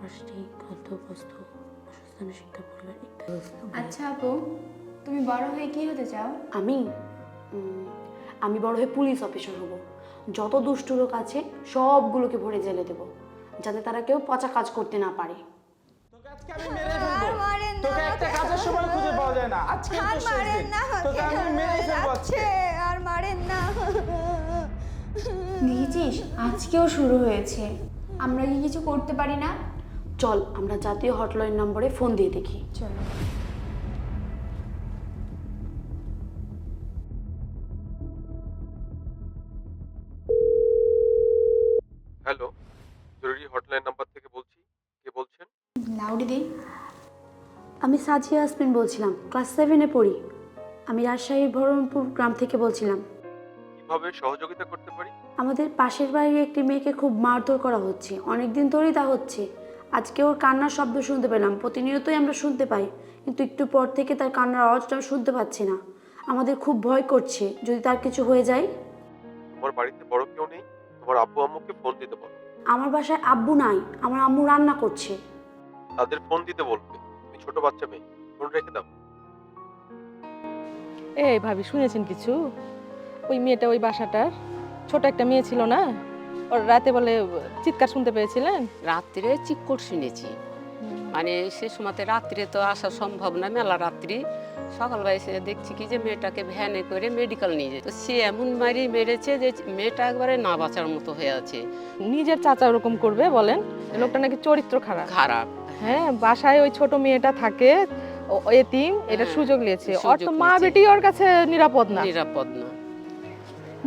পাঁচটি গদ্য বস্তু বাসস্থানে শিক্ষা পরিবার আচ্ছা আপু, তুমি বড় হয়ে কি হতে চাও? আমি বড় হয়ে পুলিশ অফিসার হব। যত দুষ্ট লোক আছে সবগুলোকে ভরে জেলে দেব, যাতে তারা কেউ পচা কাজ করতে না পারে। তোকে আজকে আমি মেরে ফেলবো। তোকে একটা কাজের সময় খুঁজে পাওয়া যায় না। আজকে তো শেষ দিন। তোকে আমি মেরে ফেলবো আজকে। আর মারেন না। দেখেছিস, আজকেও শুরু হয়েছে। আমরা কি কিছু করতে পারি না? চল আমরা জাতীয় হটলাইন নম্বরে ফোন দিয়ে দেখি। চলো। হ্যালো, জরুরি হটলাইন নাম্বার থেকে বলছি। কে বলছেন? লাউডি দে। আমি সাজিয়া ইয়াসমিন বলছিলাম, ক্লাস 7-এ পড়ি। আমি রাজশাহীর বহরমপুর গ্রাম থেকে বলছিলাম। কিভাবে সহযোগিতা করতে পারি? আমাদের পাশের বাড়ির একটি মেয়েকে খুব মারধর করা হচ্ছে, অনেক দিন ধরেই তা হচ্ছে। আজকে ওর কান্নার শব্দ শুনতে পেলাম, প্রতিনিয়তই আমরা শুনতে পাই, কিন্তু একটু পর থেকে তার কান্নার আওয়াজটা আমি শুনতে পাচ্ছি না। আমাদের খুব ভয় করছে, যদি তার কিছু হয়ে যায়। তোমার বাড়িতে বড় কেউ নেই? তোমার আব্বু আম্মুকে ফোন দিতে বলো। আমার বাসায় আব্বু নাই, আমার আম্মু রান্না করছে। তাদের ফোন দিতে বলবে। তুমি ছোট বাচ্চা মেয়ে, ফোন রেখে দাও। এই ভাবি, শুনেছেন কিছু? ওই মেয়েটা ওই বাসাটার ছোট একটা মেয়ে ছিল না, ওর রাতে বলে চিৎকার শুনতে পেয়েছিলেন? রাত্রে চিৎকার শুনেছি, মানে সে সময়তে রাত্রে তো আসা সম্ভব না, মেলা রাত্রি। সকালবেলা এসে দেখছি কি যে মেয়েটাকে ভ্যানে করে মেডিকেল নিয়ে যেত। সে এমন মারি মেরেছে যে মেয়েটা একবারে না বাঁচার মতো হয়ে আছে। নিজের চাচা ওরকম করবে বলেন? এই লোকটা নাকি চরিত্র খারাপ। খারাপ। হ্যাঁ, বাসায় ওই ছোট মেয়েটা থাকে, এতিম, এটা সুযোগ নিয়েছে। ওর তো মা বেটি ওর কাছে নিরাপদ না। নিরাপদ না।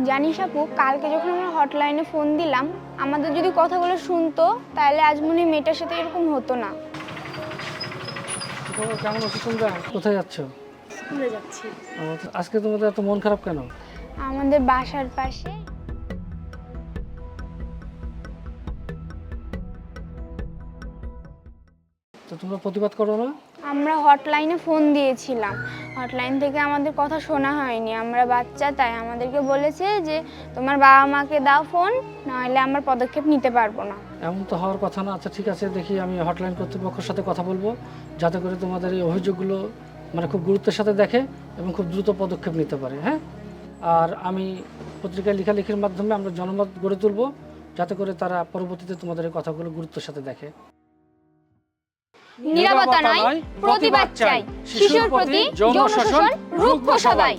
জানিস আপু, কালকে যখন আমরা হটলাইনে ফোন দিলাম, আমাদের যদি কথাগুলো শুনতো, তাহলে আজ মনে হয় মেয়েটার সাথে এরকম হতো না। কেমন আছো তোমরা? কোথায় যাচ্ছ? স্কুলে যাচ্ছি। আজকে তোমাদের এত মন খারাপ কেন? আমাদের বাসার পাশে তো তোমরা প্রতিবাদ করো না? আমরা হটলাইনে ফোন দিয়েছিলাম, হটলাইন থেকে আমাদের কথা শোনা হয়নি। আমরা বাচ্চা, তাই আমাদেরকে বলেছে যে তোমার বাবা মাকে দাও ফোন, নাহলে আমরা পদক্ষেপ নিতে পারবো না। এমন তো হওয়ার কথা না। আচ্ছা ঠিক আছে, দেখি আমি হটলাইন কর্তৃপক্ষের সাথে কথা বলবো, যাতে করে তোমাদের এই অভিযোগগুলো মানে খুব গুরুত্বের সাথে দেখে এবং খুব দ্রুত পদক্ষেপ নিতে পারে। হ্যাঁ, আর আমি পত্রিকায় লেখালেখির মাধ্যমে আমরা জনমত গড়ে তুলবো, যাতে করে তারা পরবর্তীতে তোমাদের এই কথাগুলো গুরুত্বের সাথে দেখে। নিরাপত্তা নয়, প্রতিবাদ চাই। শিশুর প্রতি যৌন শোষণ রুখবো সবাই।